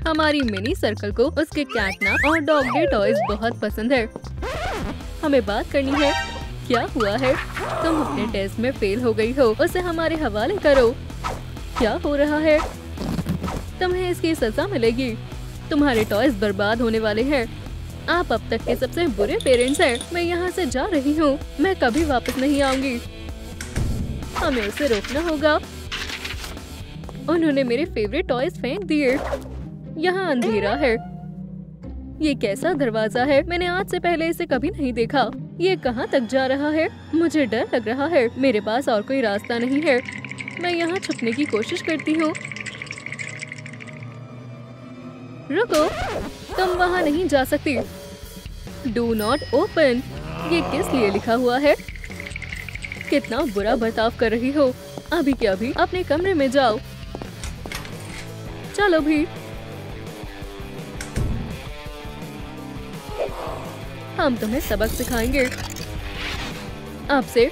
हमारी mini circle को उसके कैटना और डॉग डे टॉयज बहुत पसंद है। हमें बात करनी है। क्या हुआ है? तुम अपने टेस्ट में फेल हो गई हो, उसे हमारे हवाले करो। क्या हो रहा है? तुम्हें इसकी सजा मिलेगी। तुम्हारे टॉयज बर्बाद होने वाले हैं। आप अब तक के सबसे बुरे पेरेंट्स हैं। मैं यहाँ से जा रही हूँ। मैं कभी वापस नहीं आऊंगी। हमें उसे रोकना होगा। उन्होंने मेरे फेवरेट टॉयज फेंक दिए। यहाँ अंधेरा है। ये कैसा दरवाजा है? मैंने आज से पहले इसे कभी नहीं देखा। ये कहाँ तक जा रहा है? मुझे डर लग रहा है। मेरे पास और कोई रास्ता नहीं है। मैं यहाँ छुपने की कोशिश करती हूँ। रुको, तुम वहाँ नहीं जा सकती। Do not open. ये किस लिए लिखा हुआ है? कितना बुरा बर्ताव कर रही हो। अभी के अभी अपने कमरे में जाओ। चलो भी। हम तुम्हें सबक सिखाएंगे। अब से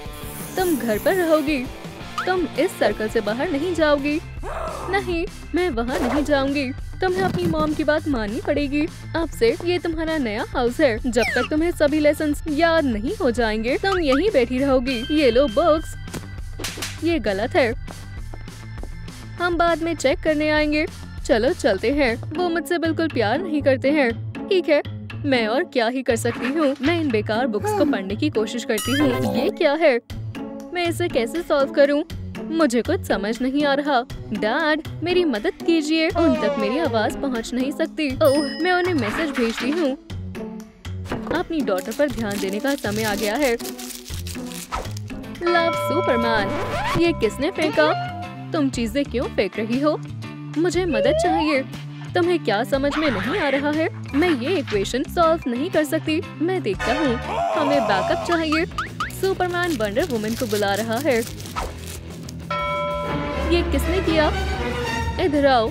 तुम घर पर रहोगी। तुम इस सर्कल से बाहर नहीं जाओगी। नहीं, मैं वहाँ नहीं जाऊंगी। तुम्हें अपनी मॉम की बात माननी पड़ेगी। अब से ये तुम्हारा नया हाउस है। जब तक तुम्हें सभी लेसन्स याद नहीं हो जाएंगे, तुम यहीं बैठी रहोगी। ये लो बुक्स। ये गलत है। हम बाद में चेक करने आएंगे। चलो चलते हैं। वो मुझसे बिल्कुल प्यार नहीं करते हैं। ठीक है, मैं और क्या ही कर सकती हूँ। मैं इन बेकार बुक्स को पढ़ने की कोशिश करती हूँ। ये क्या है? मैं इसे कैसे सॉल्व करूँ? मुझे कुछ समझ नहीं आ रहा। डैड, मेरी मदद कीजिए। उन तक मेरी आवाज पहुँच नहीं सकती। ओह, मैं उन्हें मैसेज भेजती हूँ। अपनी डॉटर पर ध्यान देने का समय आ गया है। Love Superman. ये किसने फेंका? तुम चीजें क्यों फेंक रही हो? मुझे मदद चाहिए। तुम्हें क्या समझ में नहीं आ रहा है? मैं ये इक्वेशन सॉल्व नहीं कर सकती। मैं देखता हूँ। हमें बैकअप चाहिए। सुपरमैन वंडर वुमन को बुला रहा है। ये किसने किया? इधर आओ।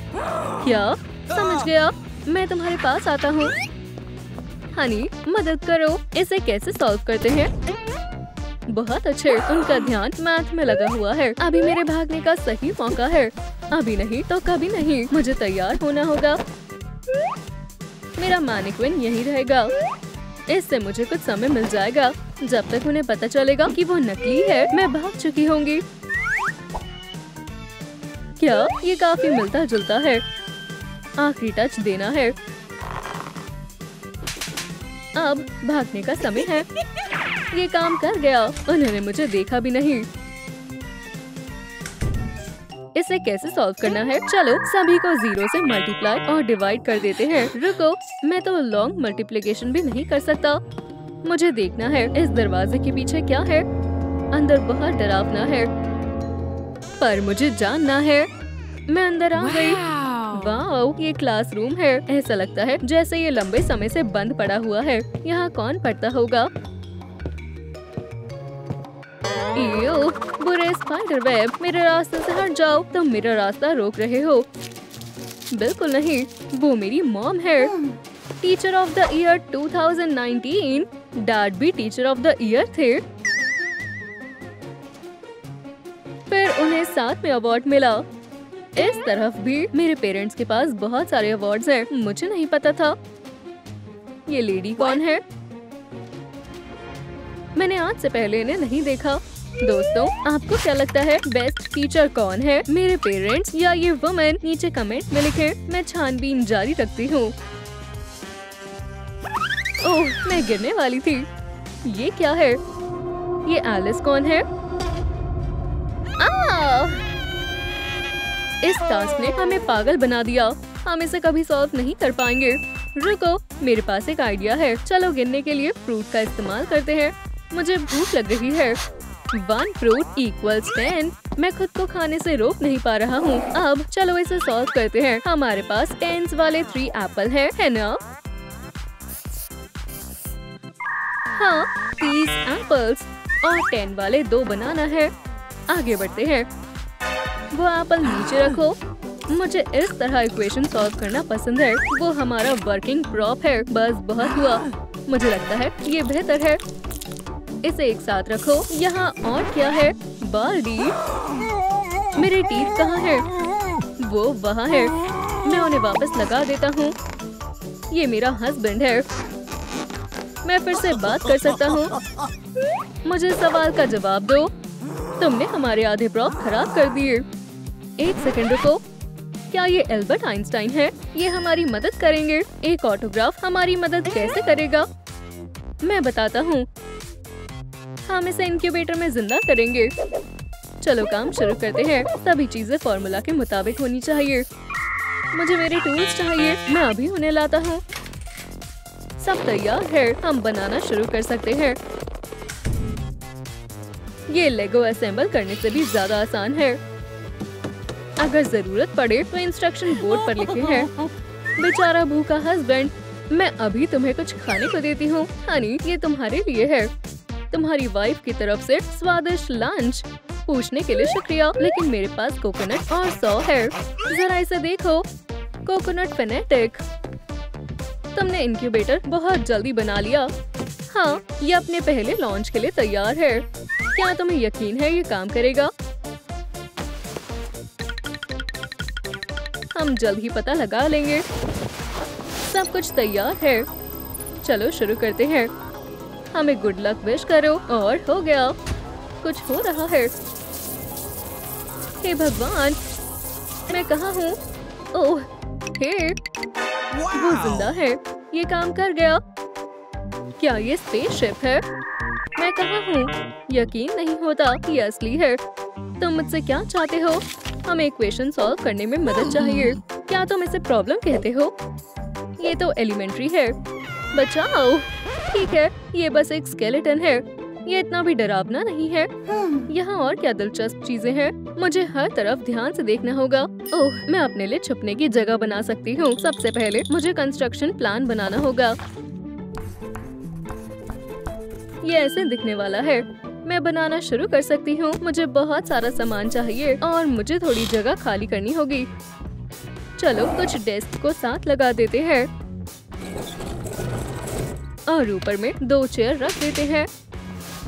क्या? समझ गया। मैं तुम्हारे पास आता हूँ। हनी, मदद करो। इसे कैसे सॉल्व करते हैं? बहुत अच्छे। उनका ध्यान मैथ में लगा हुआ है। अभी मेरे भागने का सही मौका है। अभी नहीं तो कभी नहीं। मुझे तैयार होना होगा। मेरा मैनिक्विन यहीं रहेगा। इससे मुझे कुछ समय मिल जाएगा। जब तक उन्हें पता चलेगा कि वो नकली है, मैं भाग चुकी होंगी। क्या? ये काफी मिलता जुलता है। आखिरी टच देना है। अब भागने का समय है। ये काम कर गया। उन्होंने मुझे देखा भी नहीं। इसे कैसे सॉल्व करना है? चलो सभी को 0 से मल्टीप्लाई और डिवाइड कर देते हैं। रुको, मैं तो लॉन्ग मल्टीप्लिकेशन भी नहीं कर सकता। मुझे देखना है इस दरवाजे के पीछे क्या है। अंदर बहुत डरावना है, पर मुझे जानना है। मैं अंदर आ गई। वाह, ये क्लासरूम है। ऐसा लगता है जैसे ये लंबे समय से बंद पड़ा हुआ है। यहाँ कौन पढ़ता होगा? बुरे स्पाइडर वेब। मेरे रास्ते से हट जाओ। तुम मेरा रास्ता रोक रहे हो। बिल्कुल नहीं, वो मेरी मॉम है। Teacher of the year 2019। Dad भी टीचर ऑफ द ईयर थे। फिर उन्हें साथ में अवार्ड मिला। इस तरफ भी मेरे पेरेंट्स के पास बहुत सारे अवार्ड्स हैं। मुझे नहीं पता था। ये लेडी कौन है? मैंने आज से पहले इन्हें नहीं देखा। दोस्तों, आपको क्या लगता है बेस्ट टीचर कौन है? मेरे पेरेंट्स या ये वुमेन? नीचे कमेंट में लिखें। मैं छानबीन जारी रखती हूँ। ओह, मैं गिरने वाली थी। ये क्या है? ये एलिस कौन है? इस टास्क ने हमें पागल बना दिया। हम इसे कभी सॉल्व नहीं कर पाएंगे। रुको, मेरे पास एक आइडिया है। चलो गिनने के लिए फ्रूट का इस्तेमाल करते हैं। मुझे भूख लग रही है। 1 फ्रूट इक्वल्स 10। मैं खुद को खाने से रोक नहीं पा रहा हूँ। अब चलो इसे सॉल्व करते हैं। हमारे पास 10s वाले 3 एप्पल है ना? हाँ, 30 एप्पल्स और 10 वाले 2 बनाना है। आगे बढ़ते हैं। वो एप्पल नीचे रखो। मुझे इस तरह इक्वेशन सॉल्व करना पसंद है। वो हमारा वर्किंग प्रॉप है। बस बहुत हुआ। मुझे लगता है ये बेहतर है। इसे एक साथ रखो। यहाँ और क्या है? बाल्टी। मेरे टीथ कहाँ है? वो वहाँ है। मैं उन्हें वापस लगा देता हूँ। ये मेरा हस्बैंड है। मैं फिर से बात कर सकता हूँ। मुझे सवाल का जवाब दो। तुमने हमारे आधे प्रॉप खराब कर दिए। एक सेकंड रुको। क्या ये एल्बर्ट आइंस्टाइन है? ये हमारी मदद करेंगे। एक ऑटोग्राफ हमारी मदद कैसे करेगा? मैं बताता हूँ। हम इसे इंक्यूबेटर में जिंदा करेंगे। चलो काम शुरू करते हैं। सभी चीजें फॉर्मूला के मुताबिक होनी चाहिए। मुझे मेरे टूल्स चाहिए। मैं अभी उन्हें लाता हूँ। सब तैयार है। हम बनाना शुरू कर सकते हैं। ये लेगो असेंबल करने से भी ज्यादा आसान है। अगर जरूरत पड़े तो इंस्ट्रक्शन बोर्ड पर लिखे हैं। बेचारा भूखा हस्बैंड। मैं अभी तुम्हें कुछ खाने को देती हूँ। हनी, ये तुम्हारे लिए है। तुम्हारी वाइफ की तरफ से स्वादिष्ट लंच। पूछने के लिए शुक्रिया, लेकिन मेरे पास कोकोनट और 100 है। जरा इसे देखो। Coconut phonetic. तुमने इंक्यूबेटर बहुत जल्दी बना लिया। हाँ, ये अपने पहले लॉन्च के लिए तैयार है। क्या तुम्हें यकीन है ये काम करेगा? हम जल्द ही पता लगा लेंगे। सब कुछ तैयार है। चलो शुरू करते हैं। हमें गुड लक विश करो। और हो गया। कुछ हो रहा है। हे भगवान, मैं कहाँ हूँ? ओह, हे, वो जिंदा है। ये काम कर गया। क्या ये स्पेसशिप है? मैं कहाँ हूँ? यकीन नहीं होता कि ये असली है। तुम मुझसे क्या चाहते हो? हमें इक्वेशन सॉल्व करने में मदद चाहिए। क्या तुम इसे प्रॉब्लम कहते हो? ये तो एलिमेंट्री है। बचाओ। ठीक है, ये बस एक स्केलेटन है। ये इतना भी डरावना नहीं है। यहाँ और क्या दिलचस्प चीजें हैं? मुझे हर तरफ ध्यान से देखना होगा। ओह, मैं अपने लिए छुपने की जगह बना सकती हूँ। सबसे पहले मुझे कंस्ट्रक्शन प्लान बनाना होगा। ये ऐसे दिखने वाला है। मैं बनाना शुरू कर सकती हूँ। मुझे बहुत सारा सामान चाहिए और मुझे थोड़ी जगह खाली करनी होगी। चलो कुछ डेस्क को साथ लगा देते हैं और ऊपर में 2 चेयर रख देते हैं।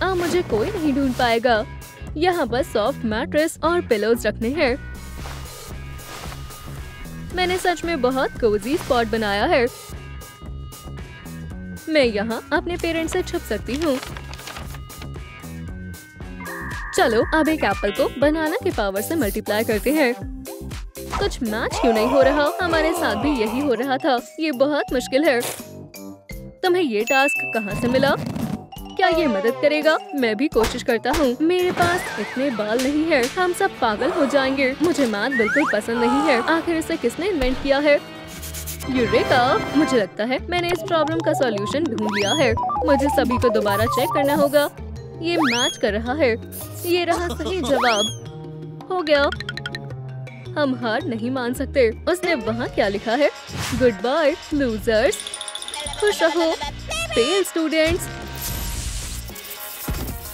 अब मुझे कोई नहीं ढूंढ पाएगा। यहाँ बस सॉफ्ट मैट्रेस और पिलोज रखने हैं। मैंने सच में बहुत कोजी स्पॉट बनाया है। मैं यहाँ अपने पेरेंट्स से छुप सकती हूँ। चलो अब एक एप्पल को बनाना के पावर से मल्टीप्लाई करते हैं। कुछ मैच क्यों नहीं हो रहा? हमारे साथ भी यही हो रहा था। ये बहुत मुश्किल है। तुम्हें ये टास्क कहाँ से मिला? क्या ये मदद करेगा? मैं भी कोशिश करता हूँ। मेरे पास इतने बाल नहीं है। हम सब पागल हो जाएंगे। मुझे मैथ बिल्कुल पसंद नहीं है। आखिर इसे किसने इन्वेंट किया है? यूरेका! मुझे लगता है मैंने इस प्रॉब्लम का सॉल्यूशन ढूंढ लिया है। मुझे सभी को दोबारा चेक करना होगा। ये मैच कर रहा है। ये रहा सही जवाब। हो गया। हम हार नहीं मान सकते। उसने वहाँ क्या लिखा है? Good bye losers. खुश रहो फेल स्टूडेंट्स।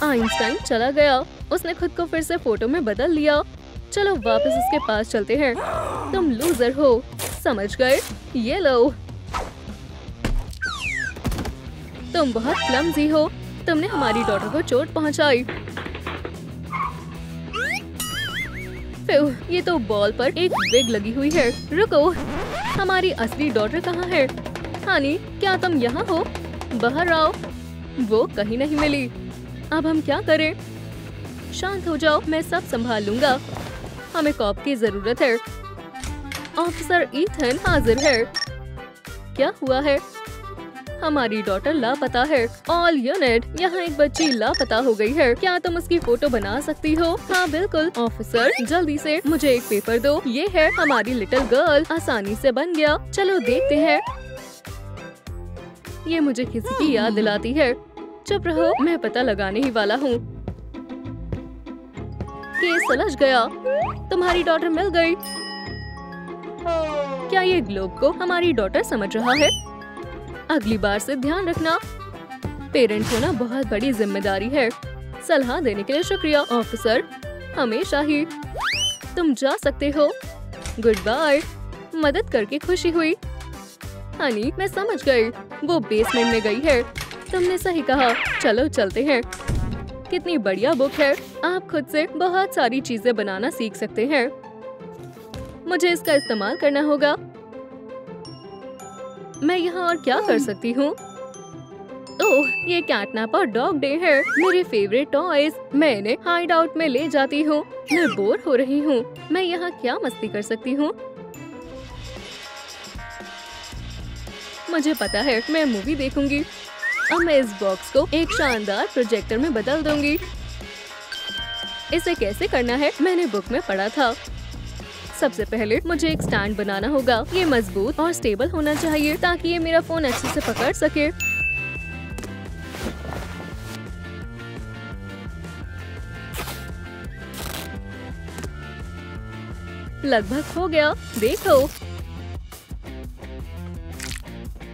आइंस्टाइन चला गया। उसने खुद को फिर से फोटो में बदल लिया। चलो वापस उसके पास चलते हैं। तुम लूजर हो, समझ गए? ये लो। तुम बहुत क्लमजी हो। तुमने हमारी डॉटर को चोट पहुंचाई। ये तो बॉल पर एक विग लगी हुई है। रुको, हमारी असली डॉटर कहाँ है? हनी, क्या तुम यहाँ हो? बाहर आओ। वो कहीं नहीं मिली। अब हम क्या करें? शांत हो जाओ, मैं सब संभाल लूंगा। हमें कॉप की जरूरत है। ऑफिसर ईथन हाजिर है। क्या हुआ है? हमारी डॉटर लापता है। ऑल यूनिट, यहाँ एक बच्ची लापता हो गई है। क्या तुम उसकी फोटो बना सकती हो? हाँ बिल्कुल। ऑफिसर जल्दी से मुझे एक पेपर दो। ये है हमारी लिटिल गर्ल। आसानी से बन गया। चलो देखते हैं। ये मुझे किसी की याद दिलाती है। चुप रहो, मैं पता लगाने ही वाला हूँ। केस सुलझ गया। तुम्हारी डॉटर मिल गई। क्या ये ग्लोब को हमारी डॉटर समझ रहा है? अगली बार से ध्यान रखना। पेरेंट होना बहुत बड़ी जिम्मेदारी है। सलाह देने के लिए शुक्रिया ऑफिसर। हमेशा ही। तुम जा सकते हो। Good bye. मदद करके खुशी हुई। हनी, मैं समझ गई। वो बेसमेंट में गई है। तुमने सही कहा। चलो चलते हैं। कितनी बढ़िया बुक है। आप खुद से बहुत सारी चीजें बनाना सीख सकते हैं। मुझे इसका इस्तेमाल करना होगा। मैं यहाँ और क्या कर सकती हूँ? ओह, ये कैटनैप और डॉग डे है। मेरे फेवरेट टॉयज। मैं इन्हें हाइड आउट में ले जाती हूँ। मैं बोर हो रही हूँ। मैं यहाँ क्या मस्ती कर सकती हूँ? मुझे पता है, मैं मूवी देखूंगी। अब मैं इस बॉक्स को एक शानदार प्रोजेक्टर में बदल दूंगी। इसे कैसे करना है मैंने बुक में पढ़ा था। सबसे पहले मुझे एक स्टैंड बनाना होगा। ये मजबूत और स्टेबल होना चाहिए ताकि ये मेरा फोन अच्छे से पकड़ सके। लगभग हो गया, देखो।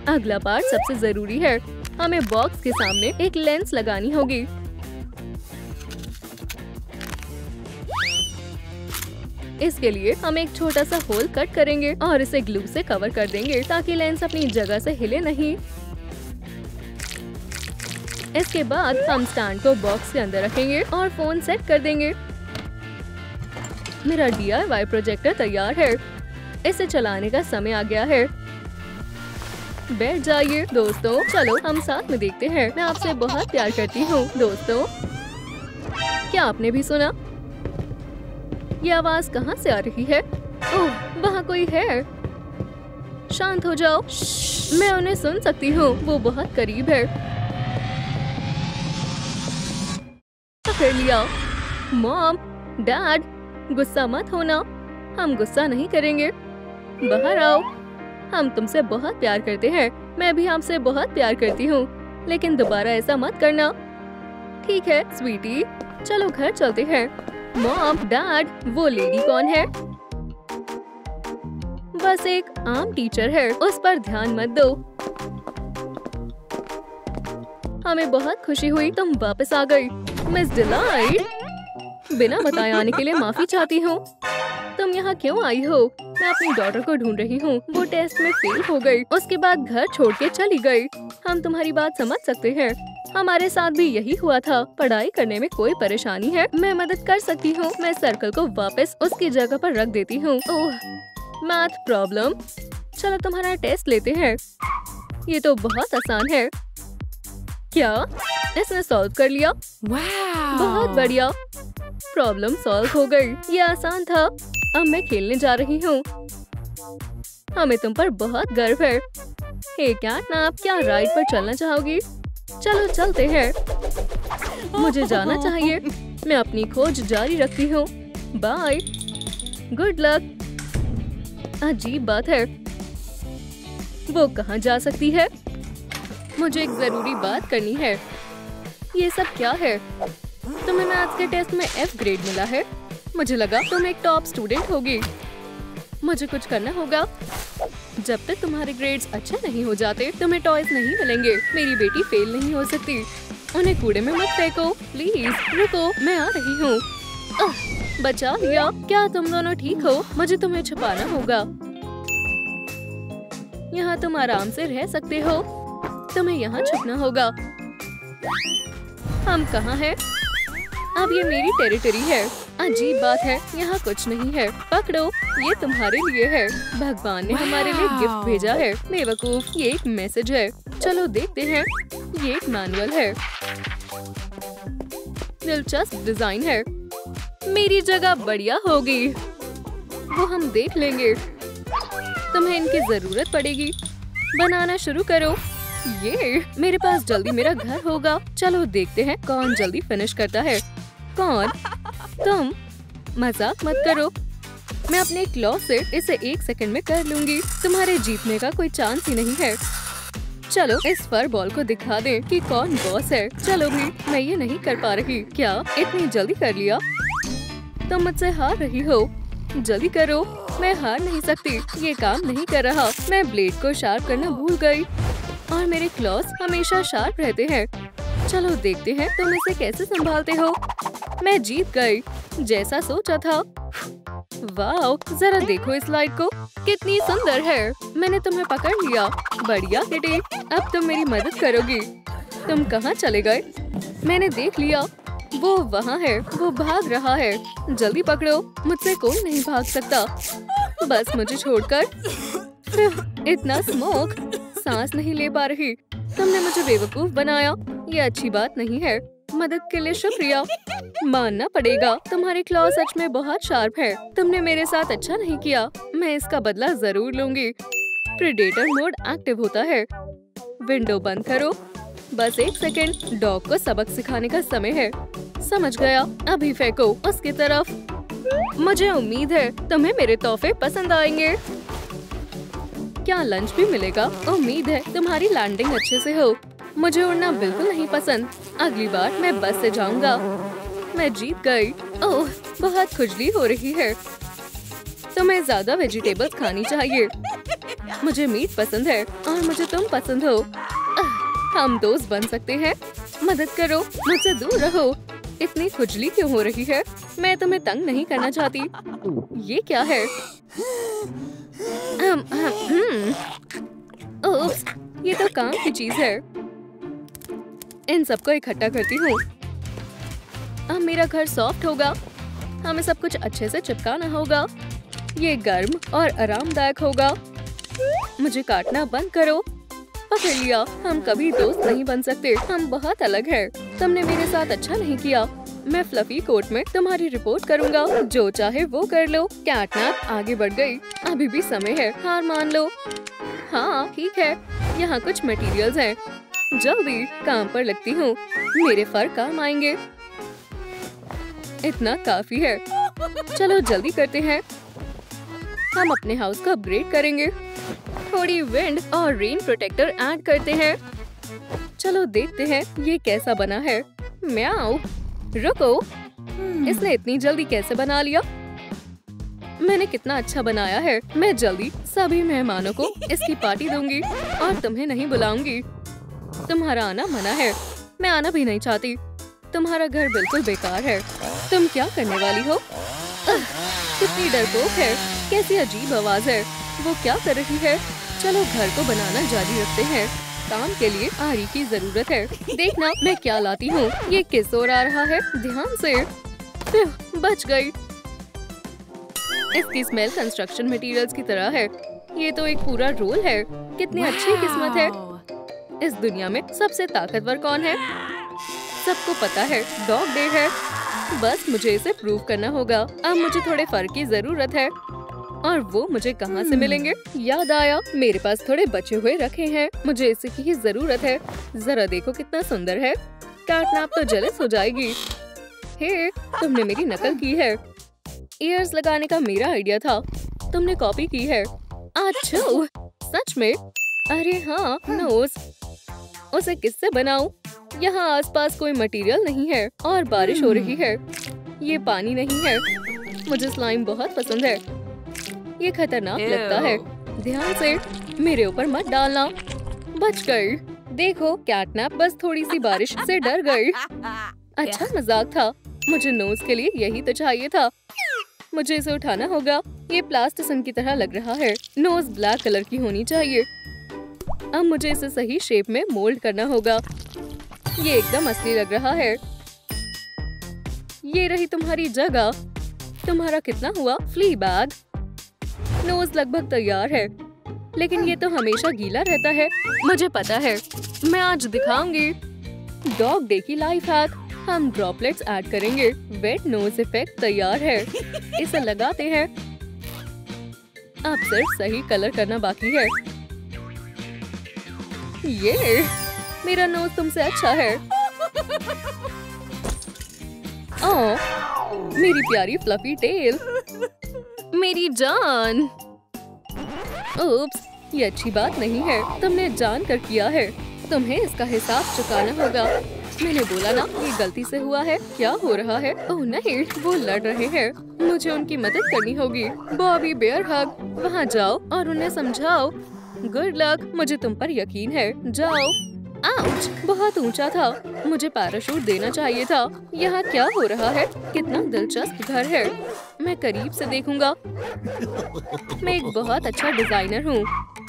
अगला पार्ट सबसे जरूरी है। हमें बॉक्स के सामने एक लेंस लगानी होगी। इसके लिए हम एक छोटा सा होल कट करेंगे और इसे ग्लू से कवर कर देंगे ताकि लेंस अपनी जगह से हिले नहीं। इसके बाद हम स्टैंड को बॉक्स के अंदर रखेंगे और फोन सेट कर देंगे। मेरा DIY प्रोजेक्टर तैयार है। इसे चलाने का समय आ गया है। बैठ जाइए दोस्तों, चलो हम साथ में देखते हैं। मैं आपसे बहुत प्यार करती हूँ दोस्तों। क्या आपने भी सुना? ये आवाज कहाँ से आ रही है? ओह, वहाँ कोई है। शांत हो जाओ, मैं उन्हें सुन सकती हूँ। वो बहुत करीब है। पकड़ लिया। मॉम, डैड, गुस्सा मत होना। हम गुस्सा नहीं करेंगे। बाहर आओ। हम तुमसे बहुत प्यार करते हैं। मैं भी आपसे बहुत प्यार करती हूँ, लेकिन दोबारा ऐसा मत करना। ठीक है स्वीटी, चलो घर चलते हैं। मॉम, डैड, वो लेडी कौन है? बस एक आम टीचर है, उस पर ध्यान मत दो। हमें बहुत खुशी हुई तुम वापस आ गई। मिस डिलाइट, बिना बताए आने के लिए माफी चाहती हूँ। तुम यहाँ क्यों आई हो? मैं अपनी डॉटर को ढूंढ रही हूँ। वो टेस्ट में फेल हो गई, उसके बाद घर छोड़ के चली गई। हम तुम्हारी बात समझ सकते हैं। हमारे साथ भी यही हुआ था। पढ़ाई करने में कोई परेशानी है? मैं मदद कर सकती हूँ। मैं सर्कल को वापस उसकी जगह पर रख देती हूँ। ओह, मैथ प्रॉब्लम। चलो तुम्हारा टेस्ट लेते हैं। ये तो बहुत आसान है। क्या इसने सॉल्व कर लिया? बहुत बढ़िया, प्रॉब्लम सॉल्व हो गई। ये आसान था। अब मैं खेलने जा रही हूँ। हमें तुम पर बहुत गर्व है। हे कैटनैप, क्या राइड पर चलना चाहोगी? चलो चलते हैं। मुझे जाना चाहिए। मैं अपनी खोज जारी रखती हूँ। Bye, good luck. अजीब बात है, वो कहाँ जा सकती है? मुझे एक जरूरी बात करनी है। ये सब क्या है? तुम्हें मैथ्स के टेस्ट में F ग्रेड मिला है। मुझे लगा तुम एक टॉप स्टूडेंट होगी। मुझे कुछ करना होगा। जब तक तुम्हारे ग्रेड्स अच्छे नहीं हो जाते, तुम्हें टॉयज नहीं मिलेंगे। मेरी बेटी फेल नहीं हो सकती। उन्हें कूड़े में मत फेंको। प्लीज रुको, मैं आ रही हूँ। बचा लिया। क्या तुम दोनों ठीक हो? मुझे तुम्हें छुपाना होगा। यहाँ तुम आराम से रह सकते हो। तुम्हें यहाँ छुपना होगा। हम कहाँ हैं? अब ये मेरी टेरिटरी है। अजीब बात है, यहाँ कुछ नहीं है। पकड़ो, ये तुम्हारे लिए है। भगवान ने हमारे लिए गिफ्ट भेजा है। बेवकूफ, ये एक मैसेज है। चलो देखते हैं। ये एक मैनुअल है। दिलचस्प डिजाइन है। मेरी जगह बढ़िया होगी। वो हम देख लेंगे। तुम्हें इनकी जरूरत पड़ेगी। बनाना शुरू करो। ये मेरे पास जल्दी मेरा घर होगा। चलो देखते हैं कौन जल्दी फिनिश करता है। कौन? तुम? मजाक मत करो। मैं अपने क्लॉ से इसे 1 सेकंड में कर लूंगी। तुम्हारे जीतने का कोई चांस ही नहीं है। चलो इस फर बॉल को दिखा दें कि कौन बॉस है। चलो भी, मैं ये नहीं कर पा रही। क्या इतनी जल्दी कर लिया? तुम मुझसे हार रही हो। जल्दी करो। मैं हार नहीं सकती। ये काम नहीं कर रहा। मैं ब्लेड को शार्प करना भूल गई और मेरे क्लॉज हमेशा शार्प रहते हैं। चलो देखते हैं तुम इसे कैसे संभालते हो। मैं जीत गई, जैसा सोचा था। वाओ, जरा देखो इस लाइट को, कितनी सुंदर है। मैंने तुम्हें पकड़ लिया। बढ़िया किटी, अब तुम मेरी मदद करोगी। तुम कहाँ चले गए? मैंने देख लिया, वो वहाँ है। वो भाग रहा है। जल्दी पकड़ो, मुझसे कोई नहीं भाग सकता। बस मुझे छोड़कर। इतना स्मोक, सांस नहीं ले पा रही। तुमने मुझे बेवकूफ बनाया। ये अच्छी बात नहीं है। मदद के लिए शुक्रिया। मानना पड़ेगा, तुम्हारी क्लॉ सच में बहुत शार्प है। तुमने मेरे साथ अच्छा नहीं किया। मैं इसका बदला जरूर लूंगी। प्रेडेटर मोड एक्टिव होता है। विंडो बंद करो। बस 1 सेकेंड। डॉग को सबक सिखाने का समय है। समझ गया। अभी फेंको उसकी तरफ। मुझे उम्मीद है तुम्हें मेरे तोहफे पसंद आएंगे। क्या लंच भी मिलेगा? उम्मीद है तुम्हारी लैंडिंग अच्छे से हो। मुझे उड़ना बिल्कुल नहीं पसंद। अगली बार मैं बस से जाऊंगा। मैं जीत गई। ओह, बहुत खुजली हो रही है। तुम्हें ज्यादा वेजिटेबल्स खानी चाहिए। मुझे मीट पसंद है और मुझे तुम पसंद हो। हम दोस्त बन सकते हैं। मदद करो, मुझसे दूर रहो। इतनी खुजली क्यों हो रही है? मैं तुम्हें तंग नहीं करना चाहती। ये क्या है? ओप्स, ये तो काम की चीज है। इन सबको इकट्ठा करती हूँ। अब मेरा घर सॉफ्ट होगा। हमें सब कुछ अच्छे से चिपकाना होगा। ये गर्म और आरामदायक होगा। मुझे काटना बंद करो। पकड़ लिया। हम कभी दोस्त नहीं बन सकते। हम बहुत अलग हैं। तुमने मेरे साथ अच्छा नहीं किया। मैं फ्लफी कोट में तुम्हारी रिपोर्ट करूंगा। जो चाहे वो कर लो। कैटनैप आगे बढ़ गई। अभी भी समय है, हार मान लो। हाँ ठीक है, यहाँ कुछ मटेरियल्स हैं। जल्दी काम पर लगती हूँ। मेरे फर काम आएंगे। इतना काफी है। चलो जल्दी करते हैं। हम अपने हाउस को अपग्रेड करेंगे। थोड़ी विंड और रेन प्रोटेक्टर ऐड करते हैं। चलो देखते हैं ये कैसा बना है। म्याऊ। रुको, इसने इतनी जल्दी कैसे बना लिया? मैंने कितना अच्छा बनाया है। मैं जल्दी सभी मेहमानों को इसकी पार्टी दूंगी और तुम्हें नहीं बुलाऊंगी। तुम्हारा आना मना है। मैं आना भी नहीं चाहती। तुम्हारा घर बिल्कुल बेकार है। तुम क्या करने वाली हो? कितनी डरपोक है। कैसी अजीब आवाज है। वो क्या कर रही है? चलो घर को बनाना जारी रखते हैं। काम के लिए आरी की जरूरत है। देखना मैं क्या लाती हूँ। ये किस ओर आ रहा है? ध्यान से। बच गई। इसकी स्मेल कंस्ट्रक्शन मटेरियल्स की तरह है। ये तो एक पूरा रोल है। कितनी अच्छी किस्मत है। इस दुनिया में सबसे ताकतवर कौन है? सबको पता है, डॉग डे है। बस मुझे इसे प्रूव करना होगा। अब मुझे थोड़े फर की जरूरत है। और वो मुझे कहाँ से मिलेंगे? याद आया, मेरे पास थोड़े बचे हुए रखे हैं। मुझे इसे की जरूरत है। जरा देखो कितना सुंदर है। कैटनैप तो जेलस हो जाएगी। हे, तुमने मेरी नकल की है। ईयर्स लगाने का मेरा आइडिया था। तुमने कॉपी की है। अच्छा, सच में? अरे हाँ, नोज। उसे किससे बनाऊं? यहाँ आसपास कोई मटेरियल नहीं है और बारिश हो रही है। ये पानी नहीं है। मुझे स्लाइम बहुत पसंद है। ये खतरनाक लगता है। ध्यान से, मेरे ऊपर मत डालना। बच गई। देखो, कैटनैप बस थोड़ी सी बारिश से डर गई। अच्छा मजाक था। मुझे नोज के लिए यही तो चाहिए था। मुझे इसे उठाना होगा। ये प्लास्टिसन की तरह लग रहा है। नोज ब्लैक कलर की होनी चाहिए। अब मुझे इसे सही शेप में मोल्ड करना होगा। ये एकदम असली लग रहा है। ये रही तुम्हारी जगह। तुम्हारा कितना हुआ? Flee bag. नोज लगभग तैयार है, लेकिन ये तो हमेशा गीला रहता है। मुझे पता है, मैं आज दिखाऊंगी। डॉग डे की लाइफ हैक। हम ड्रॉपलेट्स ऐड करेंगे। वेट नोज इफेक्ट तैयार है। इसे लगाते हैं। अब सिर्फ सही कलर करना बाकी है। ये मेरा नोज तुमसे अच्छा है। ओह, मेरी प्यारी फ्लफी टेल। मेरी जान। उप्स, ये अच्छी बात नहीं है। तुमने जानकर किया है। तुम्हें इसका हिसाब चुकाना होगा। मैंने बोला ना, ये गलती से हुआ है। क्या हो रहा है? ओह नहीं, वो लड़ रहे हैं। मुझे उनकी मदद करनी होगी। बॉबी बेयर हग। वहाँ जाओ और उन्हें समझाओ। Good luck. मुझे तुम पर यकीन है। जाओ। आउच, बहुत ऊंचा था। मुझे पैराशूट देना चाहिए था। यहाँ क्या हो रहा है? कितना दिलचस्प घर है। मैं करीब से देखूंगा। मैं एक बहुत अच्छा डिजाइनर हूँ।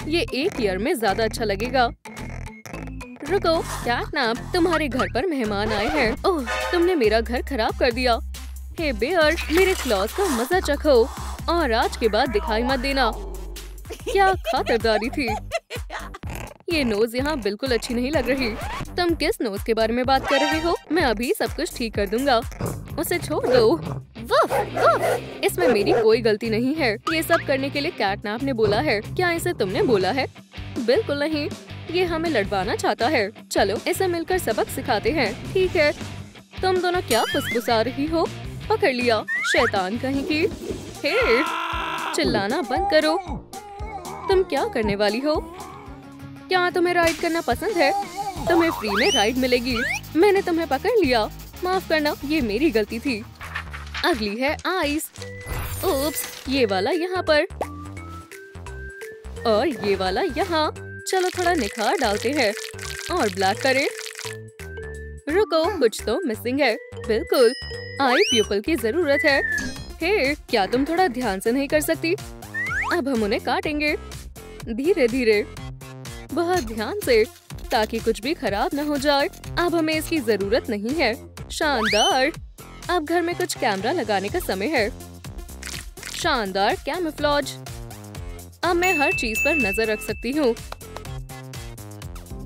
ये एक ईयर में ज्यादा अच्छा लगेगा। रुको, कैटनैप, तुम्हारे घर पर मेहमान आए हैं। ओह, तुमने मेरा घर खराब कर दिया। हे बेयर, मेरे क्लॉज का मजा चखो और आज के बाद दिखाई मत देना। क्या खातिरदारी थी। ये नोज यहाँ बिल्कुल अच्छी नहीं लग रही। तुम किस नोज के बारे में बात कर रहे हो? मैं अभी सब कुछ ठीक कर दूंगा, उसे छोड़ दो। वफ, वफ। इसमें मेरी कोई गलती नहीं है। ये सब करने के लिए कैटनैप ने बोला है। क्या इसे तुमने बोला है? बिल्कुल नहीं, ये हमें लड़वाना चाहता है। चलो इसे मिलकर सबक सिखाते हैं। ठीक है। तुम दोनों क्या फुसफुसा रही हो? पकड़ लिया, शैतान कहीं की। हे, चिल्लाना बंद करो। तुम क्या करने वाली हो? क्या तुम्हें राइड करना पसंद है? तुम्हें फ्री में राइड मिलेगी। मैंने तुम्हें पकड़ लिया, माफ करना, ये मेरी गलती थी। अगली है आइस। ओप्स, ये वाला यहाँ पर और ये वाला यहाँ। चलो थोड़ा निखार डालते हैं और ब्लैक करें। रुको, कुछ तो मिसिंग है। बिल्कुल, आई प्यूपल की जरूरत है। हे, क्या तुम थोड़ा ध्यान से नहीं कर सकती? अब हम उन्हें काटेंगे धीरे धीरे, बहुत ध्यान से, ताकि कुछ भी खराब न हो जाए। अब हमें इसकी जरूरत नहीं है। शानदार। अब घर में कुछ कैमरा लगाने का समय है। शानदार कैमोफ्लेज। अब मैं हर चीज पर नजर रख सकती हूँ।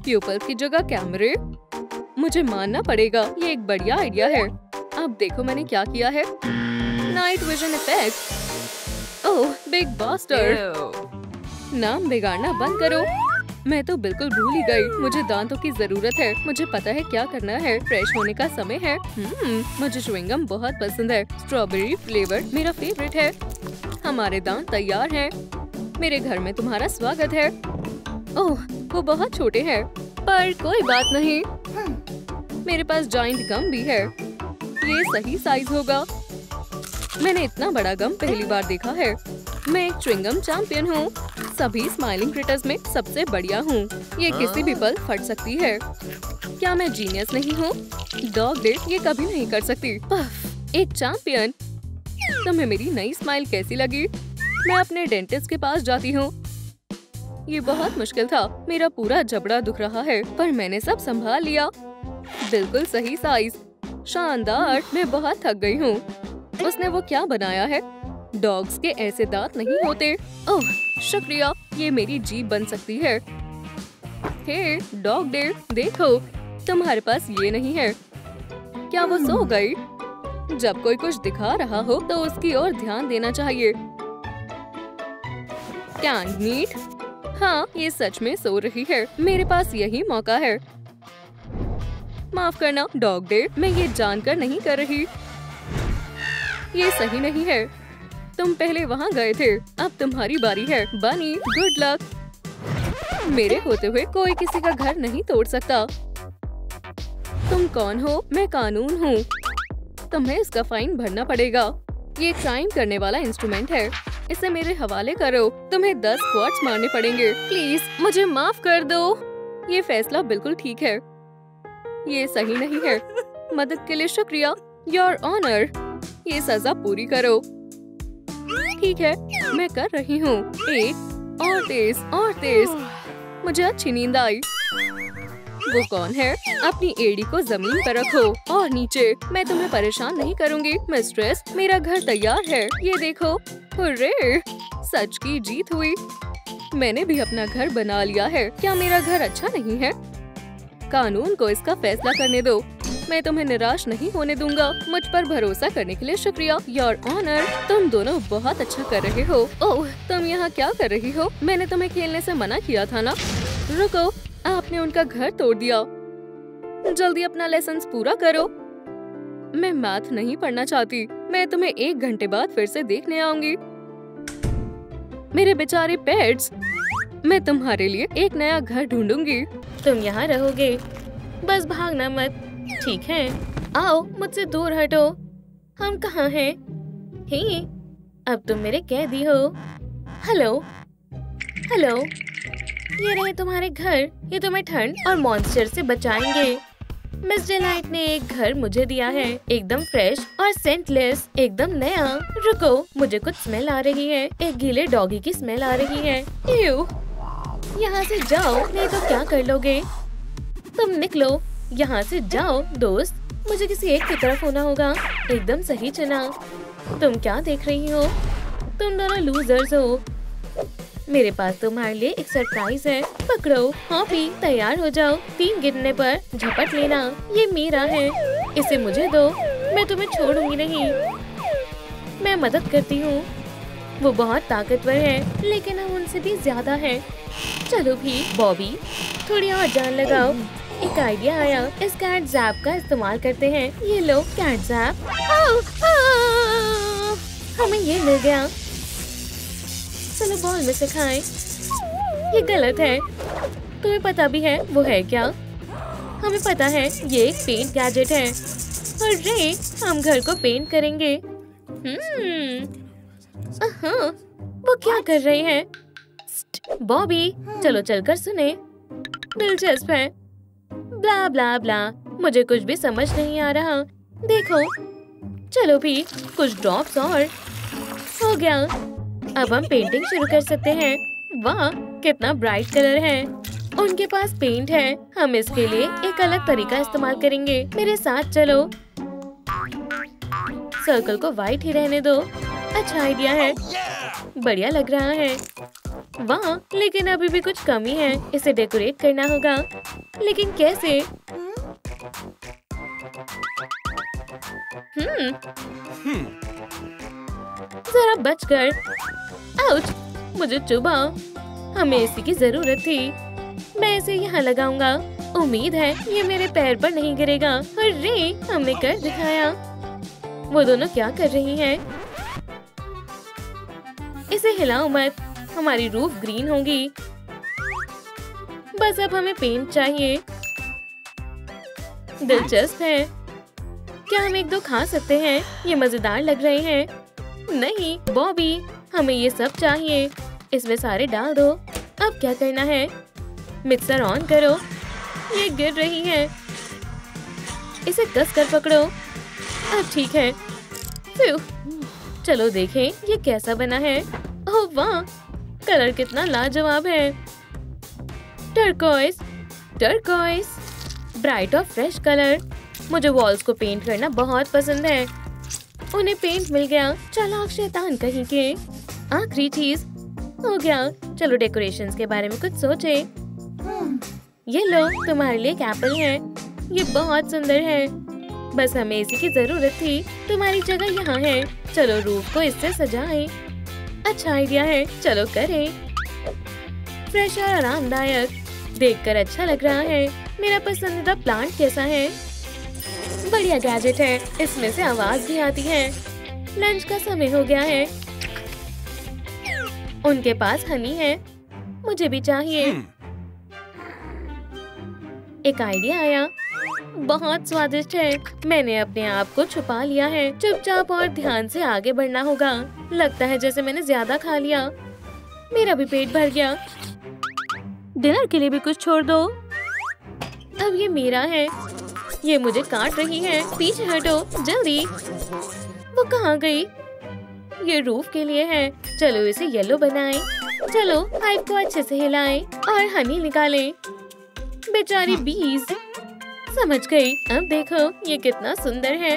प्यूपल की जगह कैमरे। मुझे मानना पड़ेगा, ये एक बढ़िया आइडिया है। अब देखो मैंने क्या किया है। Night vision effect. Oh, big buster. नाम बिगाड़ना बंद करो। मैं तो बिल्कुल भूल ही गई। मुझे दांतों की जरूरत है। मुझे पता है क्या करना है। फ्रेश होने का समय है। मुझे च्युइंगम बहुत पसंद है। स्ट्रॉबेरी फ्लेवर मेरा फेवरेट है। हमारे दांत तैयार हैं। मेरे घर में तुम्हारा स्वागत है। ओह, वो बहुत छोटे हैं, पर कोई बात नहीं। मेरे पास जाइंट गम भी है। ये सही साइज होगा। मैंने इतना बड़ा गम पहली बार देखा है। मैं एक च्युइंगम चैंपियन हूँ। सभी स्माइलिंग क्रिटर्स में सबसे बढ़िया हूँ। ये किसी भी पल फट सकती है। क्या मैं जीनियस नहीं हूँ? डॉग डे ये कभी नहीं कर सकती। एक चैंपियन। तुम्हें मेरी नई स्माइल कैसी लगी? मैं अपने डेंटिस्ट के पास जाती हूँ। ये बहुत मुश्किल था। मेरा पूरा जबड़ा दुख रहा है, पर मैंने सब संभाल लिया। बिल्कुल सही साइज। शानदार। मैं बहुत थक गई हूँ। उसने वो क्या बनाया है? डॉग्स के ऐसे दांत नहीं होते। ओह, शुक्रिया। ये मेरी जीभ बन सकती है। हे डॉग डे, देखो तुम्हारे पास ये नहीं है। क्या वो सो गई? जब कोई कुछ दिखा रहा हो तो उसकी ओर ध्यान देना चाहिए। कैंड मीट। हाँ, ये सच में सो रही है। मेरे पास यही मौका है। माफ करना डॉग डे, मैं ये जानकर नहीं कर रही। ये सही नहीं है। तुम पहले वहाँ गए थे, अब तुम्हारी बारी है। बनी, गुड लक। मेरे होते हुए कोई किसी का घर नहीं तोड़ सकता। तुम कौन हो? मैं कानून हूँ। तुम्हें इसका फाइन भरना पड़ेगा। ये क्राइम करने वाला इंस्ट्रूमेंट है। इसे मेरे हवाले करो। तुम्हें 10 स्क्वाट्स मारने पड़ेंगे। प्लीज मुझे माफ कर दो। ये फैसला बिल्कुल ठीक है। ये सही नहीं है। मदद के लिए शुक्रिया। Your honour. ये सजा पूरी करो। ठीक है, मैं कर रही हूँ। एक और तेज और तेज। मुझे अच्छी नींद आई। वो कौन है? अपनी एड़ी को जमीन पर रखो और नीचे। मैं तुम्हें परेशान नहीं करूँगी मिस्ट्रेस। मेरा घर तैयार है। ये देखो। हुर्रे! सच की जीत हुई। मैंने भी अपना घर बना लिया है। क्या मेरा घर अच्छा नहीं है? कानून को इसका फैसला करने दो। मैं तुम्हें निराश नहीं होने दूंगा। मुझ पर भरोसा करने के लिए शुक्रिया। Your honour. तुम दोनों बहुत अच्छा कर रहे हो। ओह, तुम यहाँ क्या कर रही हो? मैंने तुम्हें खेलने से मना किया था ना। रुको, आपने उनका घर तोड़ दिया। जल्दी अपना लेसन पूरा करो। मैं मैथ नहीं पढ़ना चाहती। मैं तुम्हें 1 घंटे बाद फिर से देखने आऊंगी। मेरे बेचारे पेट्स। मैं तुम्हारे लिए एक नया घर ढूंढूंगी। तुम यहाँ रहोगे। बस भागना मत, ठीक है? आओ मुझसे दूर हटो। हम कहाँ हैं? हे, अब तुम मेरे कैदी हो। हेलो हेलो, ये रहे तुम्हारे घर। ये तुम्हें ठंड और मॉन्स्टर से बचाएंगे। मिस डिलाइट ने एक घर मुझे दिया है, एकदम फ्रेश और सेंटलेस, एकदम नया। रुको, मुझे कुछ स्मेल आ रही है। एक गीले डॉगी की स्मेल आ रही है। यूं, यहाँ से जाओ, नहीं तो क्या कर लोगे? तुम निकलो, यहाँ से जाओ दोस्त। मुझे किसी एक की तरफ होना होगा। एकदम सही चुना। तुम क्या देख रही हो? तुम दोनों लूजर्स हो। मेरे पास तुम्हारे लिए एक सरप्राइज है। पकड़ो। हॉपी तैयार हो जाओ। 3 गिनने पर झपट लेना। ये मेरा है, इसे मुझे दो। मैं तुम्हें छोड़ूंगी नहीं। मैं मदद करती हूँ। वो बहुत ताकतवर है, लेकिन हम उनसे भी ज्यादा है। चलो भी बॉबी, थोड़ी और जान लगाओ। एक आइडिया आया, इस कैट जैप का इस्तेमाल करते हैं। ये लो कैट जैप। हमें ये मिल गया। चलो बॉल में से खाएं। ये गलत है। तुम्हें पता भी है वो है क्या? हमें पता है ये एक पेंट गैजेट है। अरे हम घर को पेंट करेंगे। वो क्या कर रहे हैं? बॉबी चलो चलकर सुने। दिलचस्प है। ब्ला ब्ला ब्ला, मुझे कुछ भी समझ नहीं आ रहा। देखो, चलो भी कुछ ड्रॉप्स और हो गया। अब हम पेंटिंग शुरू कर सकते हैं। वाह कितना ब्राइट कलर है। उनके पास पेंट है, हम इसके लिए एक अलग तरीका इस्तेमाल करेंगे। मेरे साथ चलो। सर्कल को व्हाइट ही रहने दो। अच्छा आइडिया है, बढ़िया लग रहा है। वाह, लेकिन अभी भी कुछ कमी है। इसे डेकोरेट करना होगा, लेकिन कैसे? जरा बचकर। आउच, मुझे चुभा। हमें इसी की जरूरत थी। मैं इसे यहाँ लगाऊंगा। उम्मीद है ये मेरे पैर पर नहीं गिरेगा। अरे हमने कर दिखाया। वो दोनों क्या कर रही हैं? इसे हिलाओ मत, हमारी रूफ ग्रीन होगी। बस अब हमें पेंट चाहिए। दिलचस्प है। क्या हम 1-2 खा सकते हैं? ये मजेदार लग रहे हैं। नहीं बॉबी, हमें ये सब चाहिए। इसमें सारे डाल दो। अब क्या करना है? मिक्सर ऑन करो। ये गिर रही है। इसे कस कर पकड़ो। अब ठीक है। चलो देखें ये कैसा बना है। ओह वाह, कलर कितना लाजवाब है। टर्कोइज, टर्कोइज, ब्राइट और फ्रेश कलर। मुझे वॉल्स को पेंट करना बहुत पसंद है। उन्हें पेंट मिल गया। चालाक शैतान कहीं के। आखिरी चीज हो गया। चलो डेकोरेशंस के बारे में कुछ सोचे। ये लो तुम्हारे लिए एक एप्पल है। ये बहुत सुंदर है। बस हमें इसी की जरूरत थी। तुम्हारी जगह यहाँ है। चलो रूफ को इससे सजाएं। अच्छा आइडिया है, चलो करें। फ्रेश और आरामदायक, देखकर अच्छा लग रहा है। मेरा पसंदीदा प्लांट कैसा है? बढ़िया गैजेट है, इसमें से आवाज भी आती है। लंच का समय हो गया है। उनके पास हनी है, मुझे भी चाहिए। एक आइडिया आया, बहुत स्वादिष्ट है। मैंने अपने आप को छुपा लिया है। चुपचाप और ध्यान से आगे बढ़ना होगा। लगता है जैसे मैंने ज्यादा खा लिया। मेरा भी पेट भर गया। डिनर के लिए भी कुछ छोड़ दो। अब ये मेरा है। ये मुझे काट रही है। पीछे हटो जल्दी। वो कहाँ गई? ये रूफ के लिए है। चलो इसे येलो बनाएं। चलो हाइव को अच्छे से हिलाएं और हनी निकालें। बेचारी बीज। समझ गई। अब देखो ये कितना सुंदर है।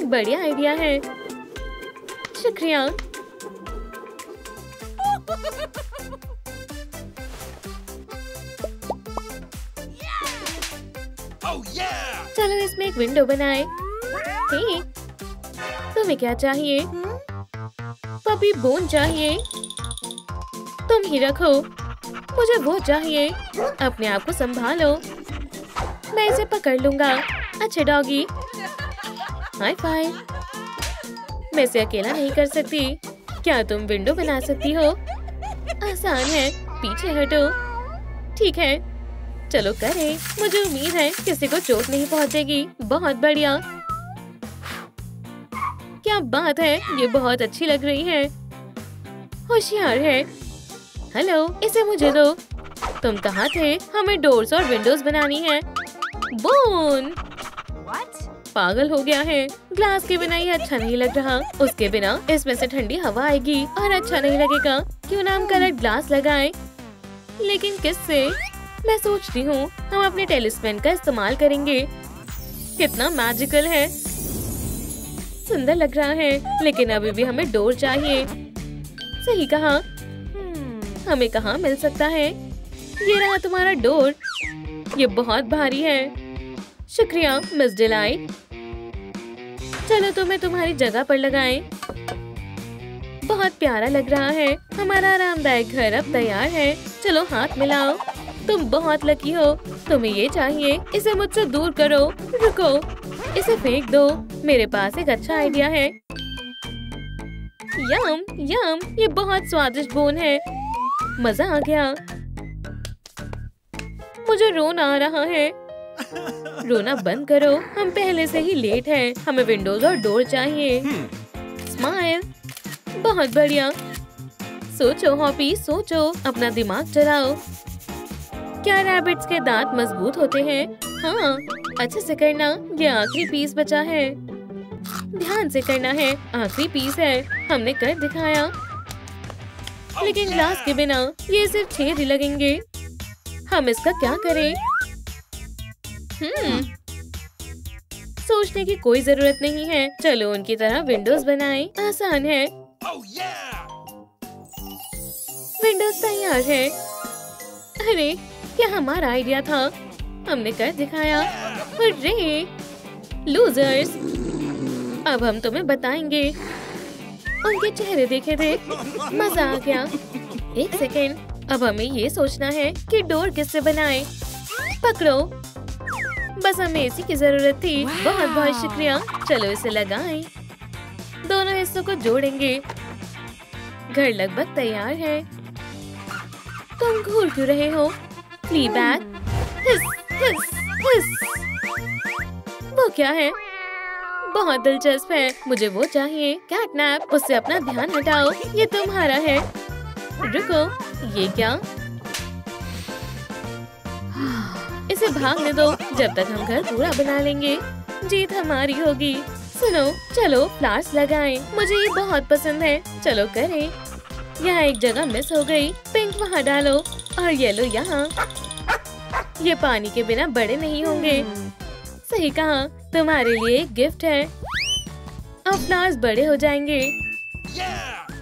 बढ़िया आइडिया है, शुक्रिया। चलो इसमें एक विंडो बनाए। तुम्हें क्या चाहिए? पपी बोन चाहिए। तुम ही रखो। मुझे वो चाहिए। अपने आप को संभालो। मैं इसे पकड़ लूंगा। अच्छे डॉगी। High five. मैं इसे अकेला नहीं कर सकती। क्या तुम विंडो बना सकती हो? आसान है, पीछे हटो। ठीक है, चलो करें। मुझे उम्मीद है किसी को चोट नहीं पहुंचेगी। बहुत बढ़िया। क्या बात है, ये बहुत अच्छी लग रही है। होशियार है। हेलो, इसे मुझे दो। तुम कहाँ थे? हमें डोर्स और विंडोज बनानी है। बोन पागल हो गया है। ग्लास के बिना ये अच्छा नहीं लग रहा। उसके बिना इसमें से ठंडी हवा आएगी और अच्छा नहीं लगेगा। क्यों ना हम कलर्ड ग्लास लगाएं? लेकिन किससे? मैं सोचती हूँ हम अपने टेलीस्पेन का इस्तेमाल करेंगे। कितना मैजिकल है। सुंदर लग रहा है, लेकिन अभी भी हमें डोर चाहिए। सही कहा। हमें कहाँ मिल सकता है। ये रहा तुम्हारा डोर। ये बहुत भारी है। शुक्रिया मिस डिलाइट। चलो तुम्हें तुम्हारी जगह पर लगाएं। बहुत प्यारा लग रहा है। हमारा आरामदायक घर अब तैयार है। चलो हाथ मिलाओ। तुम बहुत लकी हो। तुम्हें ये चाहिए। इसे मुझसे दूर करो। रुको, इसे फेंक दो। मेरे पास एक अच्छा आइडिया है। यम यम, ये बहुत स्वादिष्ट बोन है। मजा आ गया। मुझे रोना आ रहा है। रोना बंद करो। हम पहले से ही लेट हैं। हमें विंडोज और डोर चाहिए। स्माइल। बहुत बढ़िया। सोचो हॉपी, सोचो। अपना दिमाग चलाओ। क्या रैबिट्स के दांत मजबूत होते हैं? हाँ, अच्छे से करना। ये आखिरी पीस बचा है। ध्यान से करना है। आखिरी पीस है। हमने कर दिखाया। लेकिन ग्लास के बिना ये सिर्फ छेद ही लगेंगे। हम इसका क्या करें? सोचने की कोई जरूरत नहीं है। चलो उनकी तरह विंडोज बनाएं। आसान है। विंडोज तैयार है। अरे, क्या हमारा आइडिया था? हमने कर दिखाया। अरे लूजर्स, अब हम तुम्हें बताएंगे। उनके चेहरे देखे थे। मजा आ गया। एक सेकेंड, अब हमें ये सोचना है कि डोर किससे बनाएं। पकड़ो, बस हमें इसी की जरूरत थी। बहुत बहुत शुक्रिया। चलो इसे लगाएं। दोनों हिस्सों को जोड़ेंगे। घर लगभग तैयार है। तुम घूर क्यों रहे हो? फ्लीबैग। हिस, हिस, हिस। वो क्या है? बहुत दिलचस्प है। मुझे वो चाहिए। कैटनैप। उससे अपना ध्यान हटाओ। ये तुम्हारा है। रुको, ये क्या? इसे भागने दो। जब तक हम घर पूरा बना लेंगे, जीत हमारी होगी। सुनो, चलो फ्लावर्स लगाएं। मुझे ये बहुत पसंद है। चलो करें। यहाँ एक जगह मिस हो गई। पिंक वहाँ डालो और येलो यहाँ। ये पानी के बिना बड़े नहीं होंगे। सही कहा। तुम्हारे लिए एक गिफ्ट है। अब फ्लावर्स बड़े हो जाएंगे।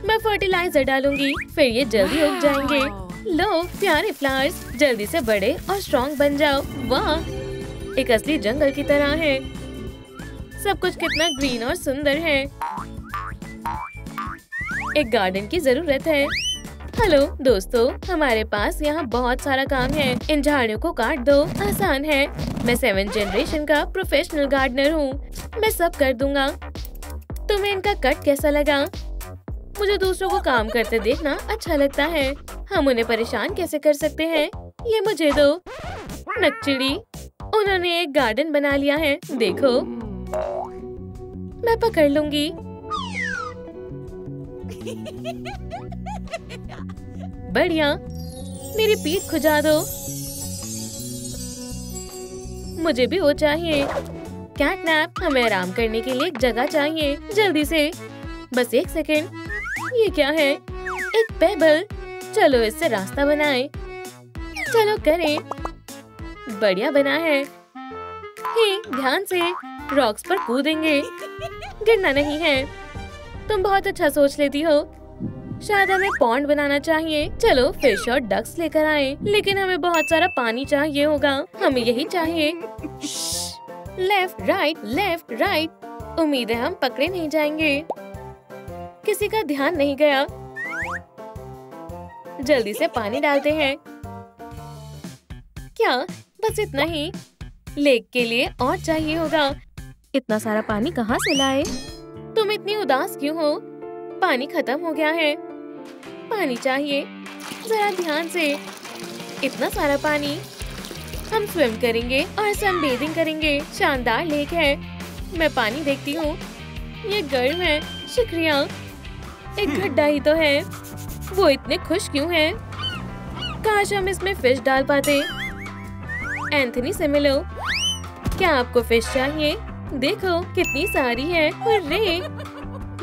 मैं फर्टिलाइजर डालूंगी, फिर ये जल्दी उग जाएंगे। लो प्यारे फ्लावर्स, जल्दी से बड़े और स्ट्रॉन्ग बन जाओ। वाह, एक असली जंगल की तरह है। सब कुछ कितना ग्रीन और सुंदर है। एक गार्डन की जरूरत है। हेलो दोस्तों, हमारे पास यहाँ बहुत सारा काम है। इन झाड़ियों को काट दो। आसान है। मैं 7th जनरेशन का प्रोफेशनल गार्डनर हूँ। मैं सब कर दूंगा। तुम्हें इनका कट कैसा लगा? मुझे दूसरों को काम करते देखना अच्छा लगता है। हम उन्हें परेशान कैसे कर सकते हैं? ये मुझे दो। नकचिड़ी, उन्होंने एक गार्डन बना लिया है। देखो, मैं पकड़ लूंगी। बढ़िया। मेरी पीठ खुजा दो। मुझे भी वो चाहिए। कैटनैप, हमें आराम करने के लिए एक जगह चाहिए। जल्दी से। बस एक सेकेंड। ये क्या है? एक पेबल। चलो इससे रास्ता बनाएं। चलो करें। बढ़िया बना है। हे, ध्यान से। रॉक्स पर कूदेंगे। गिरना नहीं है। तुम बहुत अच्छा सोच लेती हो। शायद हमें पॉन्ड बनाना चाहिए। चलो फिश और डक्स लेकर आए। लेकिन हमें बहुत सारा पानी चाहिए होगा। हमें यही चाहिए। Left right right. उम्मीद है हम पकड़े नहीं जाएंगे। किसी का ध्यान नहीं गया। जल्दी से पानी डालते हैं। क्या बस इतना ही? लेक के लिए और चाहिए होगा। इतना सारा पानी कहाँ से लाए? तुम इतनी उदास क्यों हो? पानी खत्म हो गया है। पानी चाहिए। जरा ध्यान से। इतना सारा पानी। हम स्विम करेंगे और सनबेदिंग करेंगे। शानदार लेक है। मैं पानी देखती हूँ। ये गर्म है। शुक्रिया। एक गड्ढा ही तो है। वो इतने खुश क्यों हैं? काश हम इसमें फिश डाल पाते। एंथनी से मिलो। क्या आपको फिश चाहिए? देखो कितनी सारी है। हुर्रे!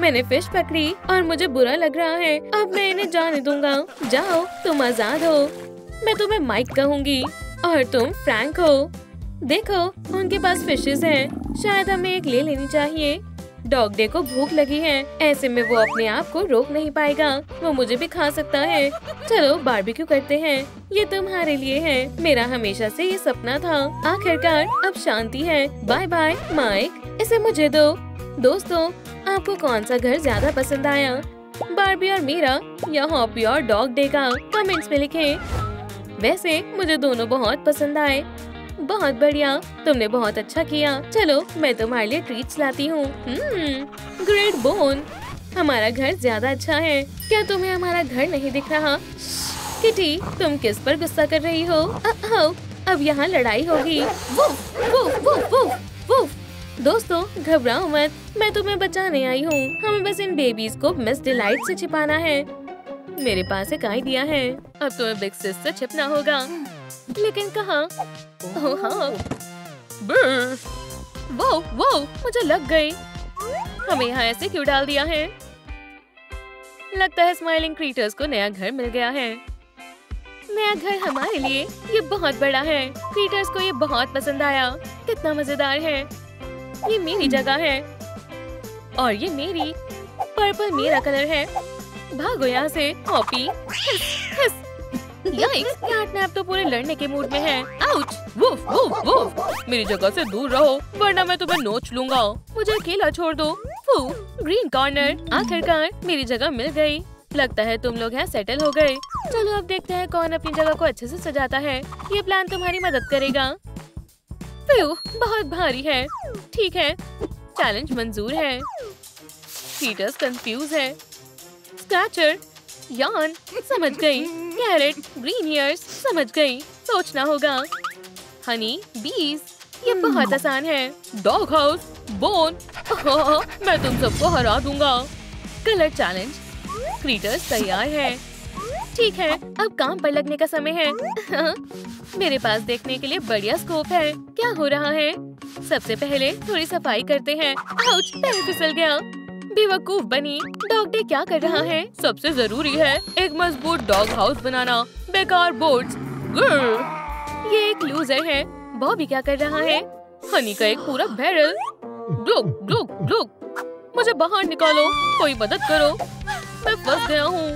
मैंने फिश पकड़ी और मुझे बुरा लग रहा है। अब मैं इन्हें जाने दूंगा। जाओ, तुम आजाद हो। मैं तुम्हें माइक कहूँगी और तुम फ्रैंक हो। देखो, उनके पास फिशेस हैं। शायद हमें एक ले लेनी चाहिए। डॉग डे को भूख लगी है, ऐसे में वो अपने आप को रोक नहीं पाएगा, वो मुझे भी खा सकता है। चलो बारबेक्यू करते हैं, ये तुम्हारे लिए है, मेरा हमेशा से ये सपना था। आखिरकार अब शांति है। बाय बाय माइक, इसे मुझे दो। दोस्तों, आपको कौन सा घर ज्यादा पसंद आया, बारबी और मेरा या हॉपी और डॉग डे का? कमेंट्स में लिखें। वैसे मुझे दोनों बहुत पसंद आए। बहुत बढ़िया, तुमने बहुत अच्छा किया। चलो मैं तुम्हारे लिए ट्रीट्स लाती हूँ। ग्रेट बोन, हमारा घर ज्यादा अच्छा है। क्या तुम्हें हमारा घर नहीं दिख रहा? किटी, तुम किस पर गुस्सा कर रही हो? अब यहाँ लड़ाई होगी। Woof, woof, woof, woof, woof. दोस्तों घबराओ मत, मैं तुम्हें बचाने आई हूँ। हमें बस इन बेबीज को मिस डिलाइट से छिपाना है। मेरे पास एक आइडिया है। अब तुम्हें बिग सिस से छिपना होगा, लेकिन कहाँ? ओह हाँ, वो मुझे लग गई। हमें यहाँ ऐसे क्यों डाल दिया है? लगता है स्माइलिंग क्रीटर्स को नया घर मिल गया है। नया घर हमारे लिए, ये बहुत बड़ा है। क्रीटर्स को ये बहुत पसंद आया। कितना मजेदार है। ये मेरी जगह है और ये मेरी। पर्पल मेरा कलर है। भागो यहाँ से हॉपी। याइक्स, कैटनैप तो पूरे लड़ने के मूड में है। आउच! Woof, woof, woof. मेरी जगह से दूर रहो, वरना मैं तुम्हें नोच लूंगा। मुझे अकेला छोड़ दो। फू, ग्रीन कॉर्नर। आखिरकार मेरी जगह मिल गई। लगता है तुम लोग यहाँ सेटल हो गए। चलो अब देखते हैं कौन अपनी जगह को अच्छे से सजाता है। ये प्लान तुम्हारी मदद करेगा। फ्यू, बहुत भारी है। ठीक है, चैलेंज मंजूर है। पीटर्स कंफ्यूज है। स्क्रैचर, यान, समझ गई। कैरेट, ग्रीन ईयर्स, समझ गई। सोचना होगा। हनी, बीज, ये बहुत आसान है। डॉग हाउस, बोन, मैं तुम सबको हरा दूंगा। कलर चैलेंज, क्रीटर्स तैयार है। ठीक है, अब काम पर लगने का समय है। मेरे पास देखने के लिए बढ़िया स्कोप है। क्या हो रहा है? सबसे पहले थोड़ी सफाई करते हैं। आउच, पैर फिसल गया। बेवकूफ बनी। डॉग डे क्या कर रहा है? सबसे जरूरी है एक मजबूत डॉग हाउस बनाना। बेकार बोर्ड्स। ये एक लूजर है। बॉबी क्या कर रहा है? हनी का एक पूरा बैरल। ग्लुक, ग्लुक, ग्लुक। मुझे बाहर निकालो, कोई मदद करो, मैं फंस गया हूँ।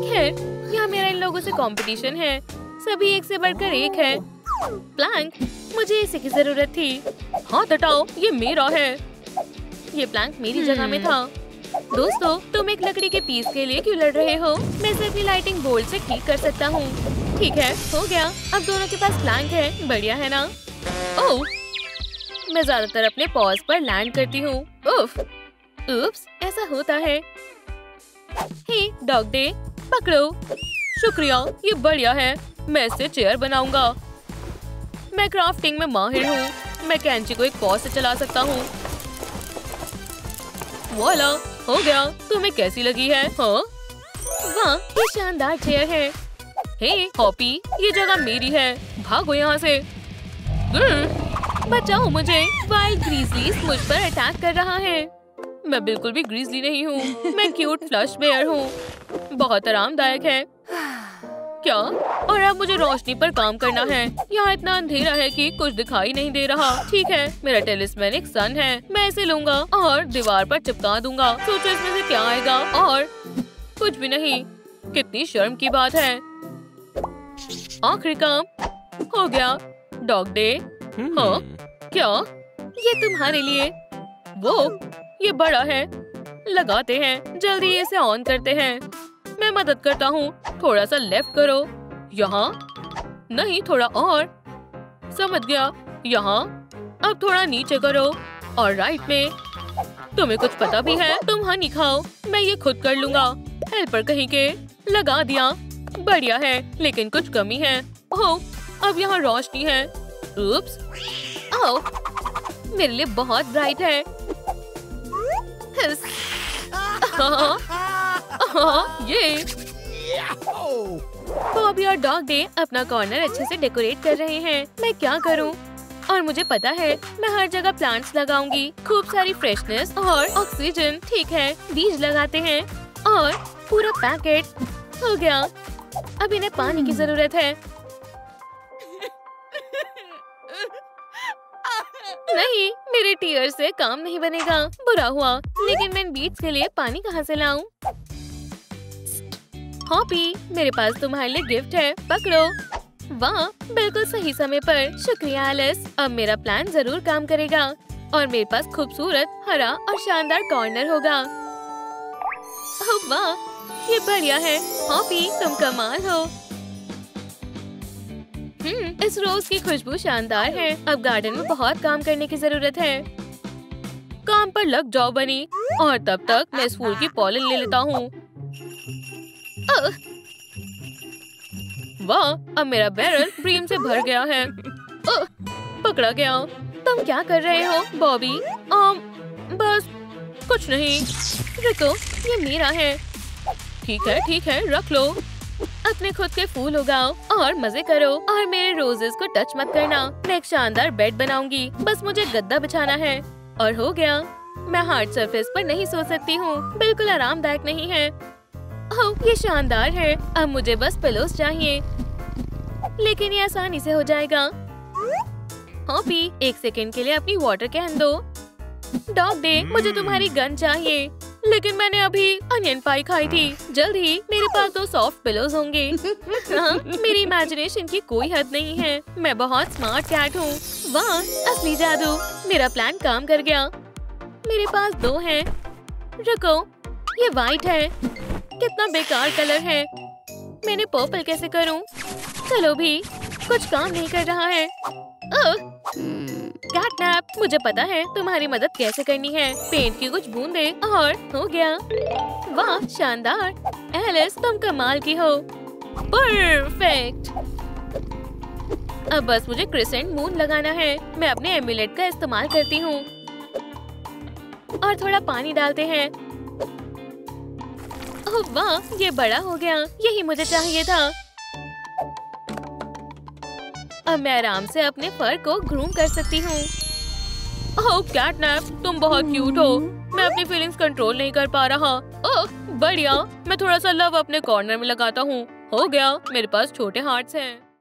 खैर, यहाँ मेरा इन लोगों से कंपटीशन है। सभी एक से बढ़कर एक है। प्लैंक, मुझे इसी की जरूरत थी। हाथ हटाओ, ये मेरा है। ये प्लैंक मेरी जगह में था। दोस्तों, तुम एक लकड़ी के पीस के लिए क्यों लड़ रहे हो? मैं इसे अपनी लाइटिंग बोर्ड से ठीक कर सकता हूँ। ठीक है, हो गया। अब दोनों के पास प्लैंक है। बढ़िया है ना? ओह, मैं ज्यादातर अपने पॉज पर लैंड करती हूँ। उप्स, ऐसा होता है। हे डॉग डे, पकड़ो। शुक्रिया, ये बढ़िया है। मैं इससे चेयर बनाऊंगा। मैं क्राफ्टिंग में माहिर हूँ। मैं कैंची को एक पॉज से चला सकता हूँ। वाला, हो गया। तुम्हें कैसी लगी है? हाँ, वाह, ये शानदार चेयर है। हे हॉपी, ये जगह मेरी है। भागो यहाँ से। बचाओ मुझे। वाइल्ड ग्रीजलीज मुझ पर अटैक कर रहा है। मैं बिल्कुल भी ग्रीजली नहीं हूँ। मैं क्यूट फ्लश बेयर हूँ। बहुत आरामदायक है। क्या? और अब मुझे रोशनी पर काम करना है। यहाँ इतना अंधेरा है कि कुछ दिखाई नहीं दे रहा। ठीक है, मेरा टेलिस्मेनिक सन है। मैं इसे लूंगा और दीवार पर चिपका दूंगा। सोचो इसमें से क्या आएगा? और कुछ भी नहीं। कितनी शर्म की बात है। आखिरी काम हो गया। Dog day. हाँ, क्या? ये तुम्हारे लिए। वो, ये बड़ा है। लगाते हैं। जल्दी इसे ऑन करते हैं। मैं मदद करता हूँ। थोड़ा सा लेफ्ट करो। यहाँ नहीं, थोड़ा और। समझ गया। यहाँ। अब थोड़ा नीचे करो और राइट में। तुम्हें कुछ पता भी है? तुम हनी खाओ, मैं ये खुद कर लूंगा। हेल्पर कहीं के। लगा दिया। बढ़िया है, लेकिन कुछ कमी है। ओह, अब यहाँ रोशनी है। उप्स, ओह, मेरे लिए बहुत ब्राइट है। ये बॉबी और डॉग डे अपना कॉर्नर अच्छे से डेकोरेट कर रहे हैं। मैं क्या करूं? और मुझे पता है, मैं हर जगह प्लांट्स लगाऊंगी। खूब सारी फ्रेशनेस और ऑक्सीजन। ठीक है, बीज लगाते हैं और पूरा पैकेट हो गया। अब इन्हें पानी की जरूरत है। नहीं, मेरे टीयर से काम नहीं बनेगा। बुरा हुआ, लेकिन मैं इन बीट्स के लिए पानी कहाँ से लाऊं? हॉपी, मेरे पास तुम्हारे लिए गिफ्ट है, पकड़ो। वाह, बिल्कुल सही समय पर। शुक्रिया एलिस। अब मेरा प्लान जरूर काम करेगा और मेरे पास खूबसूरत हरा और शानदार कॉर्नर होगा। ओह वाह, ये बढ़िया है। हॉपी, तुम कमाल हो। इस रोज की खुशबू शानदार है। अब गार्डन में बहुत काम करने की जरूरत है। काम पर लग जाओ बनी, और तब तक मैं इस फूल की पॉलन ले लेता हूँ। वाह, अब मेरा बैरल ब्रीम से भर गया है। पकड़ा गया। तुम क्या कर रहे हो बॉबी? बस कुछ नहीं। रुको, ये मेरा है। ठीक है, रख लो। अपने खुद के फूल उगाओ और मजे करो, और मेरे रोजेस को टच मत करना। मैं एक शानदार बेड बनाऊंगी, बस मुझे गद्दा बिछाना है और हो गया। मैं हार्ड सरफेस पर नहीं सो सकती हूँ, बिल्कुल आरामदायक नहीं है। ओह, ये शानदार है। अब मुझे बस पिलोस चाहिए, लेकिन ये आसानी से हो जाएगा। हॉपी, एक सेकंड के लिए अपनी वाटर कैन दो। डॉग डे, मुझे तुम्हारी गन चाहिए, लेकिन मैंने अभी अनियन पाई खाई थी। जल्द ही मेरे पास 2 सॉफ्ट पिलोज होंगे। हाँ, मेरी इमेजिनेशन की कोई हद नहीं है। मैं बहुत स्मार्ट कैट हूँ। वाह, असली जादू। मेरा प्लान काम कर गया। मेरे पास 2 हैं। रुको, ये वाइट है। कितना बेकार कलर है। मैंने पर्पल कैसे करूँ? चलो भी, कुछ काम नहीं कर रहा है। कैटनैप, मुझे पता है तुम्हारी मदद कैसे करनी है। पेंट की कुछ बूंदे और हो गया। वाह, शानदार। एलिस, तुम कमाल की हो। परफेक्ट। अब बस मुझे क्रिसेंट मून लगाना है। मैं अपने एम्यूलेट का इस्तेमाल करती हूँ और थोड़ा पानी डालते हैं। ओह वाह, ये बड़ा हो गया। यही मुझे चाहिए था। अब मैं आराम से अपने फर को ग्रूम कर सकती हूँ। ओह कैटनैप, तुम बहुत क्यूट हो। मैं अपनी फीलिंग्स कंट्रोल नहीं कर पा रहा। ओह बढ़िया, मैं थोड़ा सा लव अपने कॉर्नर में लगाता हूँ। हो गया, मेरे पास छोटे हार्ट्स हैं।